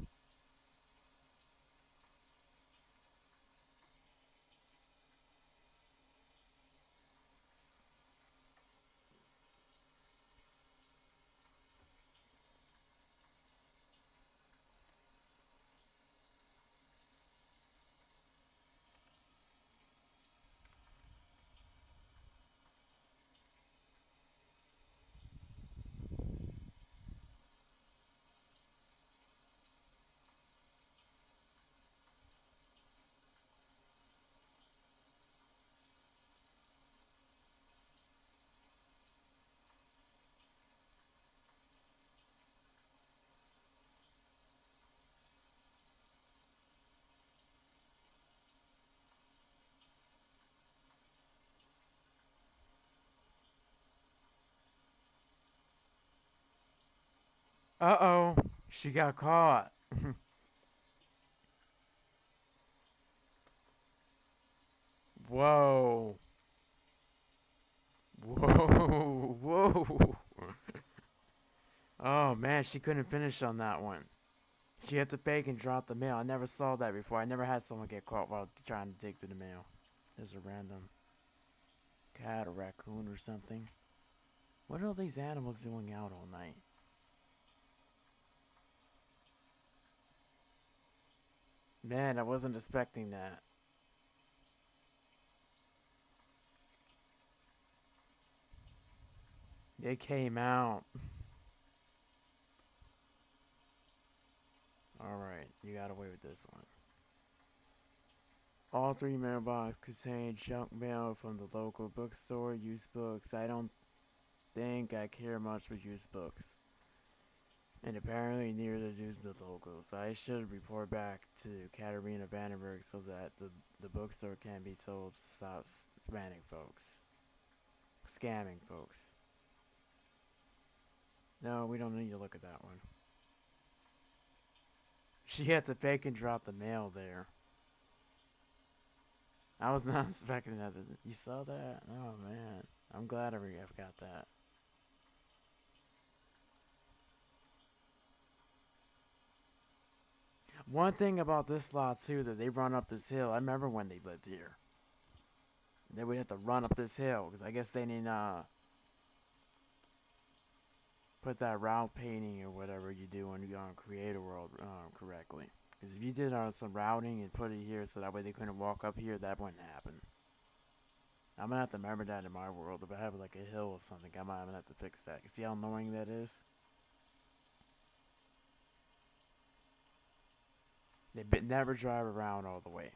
Uh-oh. She got caught. Whoa. Whoa. Whoa. Oh, man. She couldn't finish on that one. She had to fake and drop the mail. I never saw that before. I never had someone get caught while trying to dig through the mail. There's a random cat or raccoon or something. What are all these animals doing out all night? Man, I wasn't expecting that. It came out. Alright, you got away with this one. All three mailboxes contain junk mail from the local bookstore, used books. I don't think I care much for used books. And apparently neither do the locals. I should report back to Katerina Vandenberg so that the bookstore can be told to stop spamming folks. Scamming folks. No, we don't need to look at that one. She had to fake and drop the mail there. I was not expecting that. You saw that? Oh man. I'm glad I got that. One thing about this lot too, that they run up this hill. I remember when they lived here. They would have to run up this hill because I guess they didn't put that route painting or whatever you do when you create a world correctly. Because if you did some routing and put it here so that way they couldn't walk up here, that wouldn't happen. I'm gonna have to remember that in my world. If I have like a hill or something, I'm gonna have to fix that. See how annoying that is? They never drive around all the way.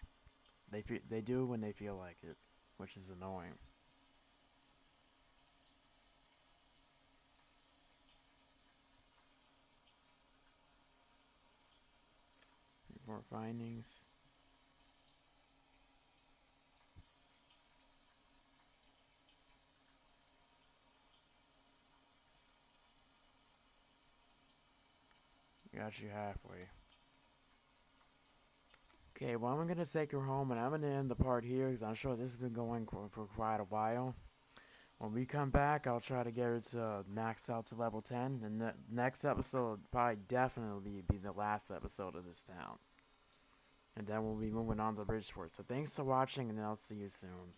They do when they feel like it, which is annoying. More findings. Got you halfway. Okay, well I'm gonna take her home and I'm gonna end the part here because I'm sure this has been going for quite a while. When we come back, I'll try to get her to max out to level 10. And the next episode will probably definitely be the last episode of this town. And then we'll be moving on to Bridgeport. So thanks for watching, and I'll see you soon.